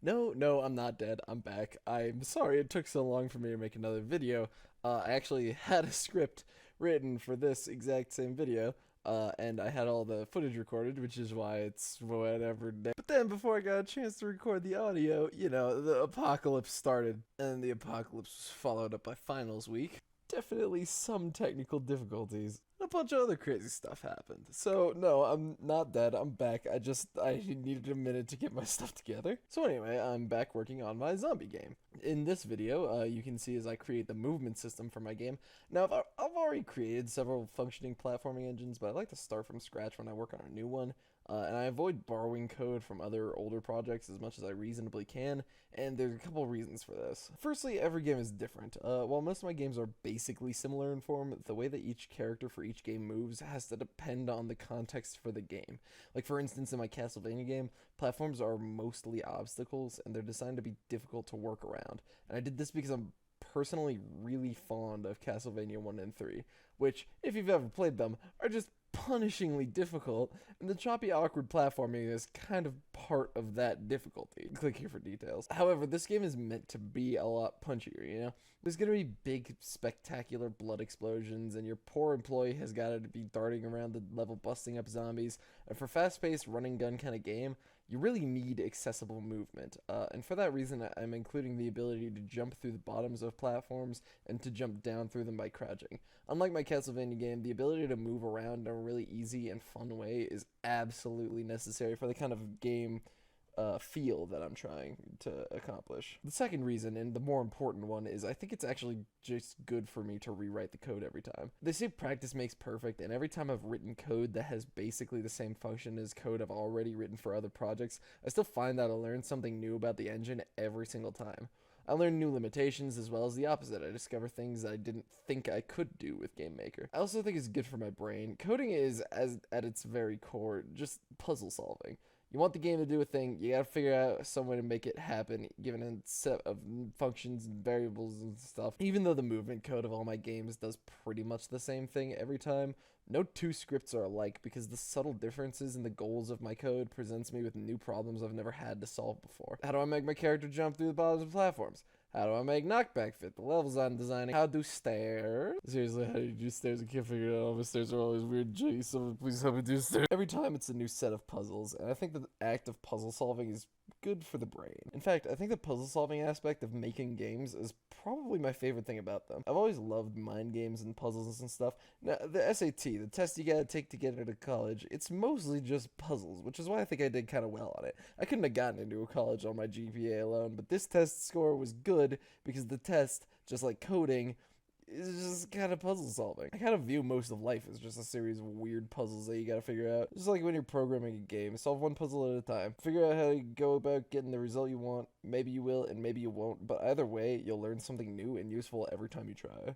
No, I'm not dead. I'm back. I'm sorry it took so long for me to make another video. I actually had a script written for this exact same video, and I had all the footage recorded, which is why it's whatever day. But then before I got a chance to record the audio, the apocalypse started, and the apocalypse was followed up by finals week. Definitely some technical difficulties. A bunch of other crazy stuff happened. So no, I'm not dead. I'm back. I needed a minute to get my stuff together. So anyway, I'm back working on my zombie game. In this video, you can see as I create the movement system for my game. Now, I've already created several functioning platforming engines, but I like to start from scratch when I work on a new one. And I avoid borrowing code from other older projects as much as I reasonably can, and there's a couple reasons for this. Firstly, every game is different. While most of my games are basically similar in form, the way that each character for each game moves has to depend on the context for the game. Like for instance, in my Castlevania game, platforms are mostly obstacles, and they're designed to be difficult to work around. And I did this because I'm personally really fond of Castlevania 1 and 3, which, if you've ever played them, are just punishingly difficult, and the choppy, awkward platforming is kind of part of that difficulty. Click here for details. However, this game is meant to be a lot punchier, There's gonna be big, spectacular blood explosions, and your poor employee has gotta be darting around the level busting up zombies, and for fast-paced, run-and-gun kind of game, you really need accessible movement, and for that reason, I'm including the ability to jump through the bottoms of platforms and to jump down through them by crouching. Unlike my Castlevania game, the ability to move around in a really easy and fun way is absolutely necessary for the kind of game feel that I'm trying to accomplish. The second reason, and the more important one, is I think it's actually just good for me to rewrite the code every time. They say practice makes perfect, and every time I've written code that has basically the same function as code I've already written for other projects, I still find that I learn something new about the engine every single time. I learn new limitations as well as the opposite. I discover things I didn't think I could do with GameMaker. I also think it's good for my brain. Coding is, at its very core, just puzzle solving. You want the game to do a thing, you gotta figure out some way to make it happen, given a set of functions and variables and stuff. Even though the movement code of all my games does pretty much the same thing every time, no two scripts are alike because the subtle differences in the goals of my code presents me with new problems I've never had to solve before. How do I make my character jump through the bottoms of platforms? How do I make knockback fit the levels I'm designing? How do stairs? Seriously, how do you do stairs? I can't figure it out. All my stairs are always weird. Jeez, someone please help me do stairs. Every time it's a new set of puzzles, and I think the act of puzzle solving is good for the brain. In fact, I think the puzzle solving aspect of making games is probably my favorite thing about them. I've always loved mind games and puzzles and stuff. Now, the SAT, the test you gotta take to get into college, it's mostly just puzzles, which is why I think I did kind of well on it. I couldn't have gotten into a college on my GPA alone, but this test score was good because the test, just like coding, is just kind of puzzle solving. I kind of view most of life as just a series of weird puzzles that you gotta figure out. Just like when you're programming a game, solve one puzzle at a time. Figure out how to go about getting the result you want. Maybe you will and maybe you won't, but either way, you'll learn something new and useful every time you try.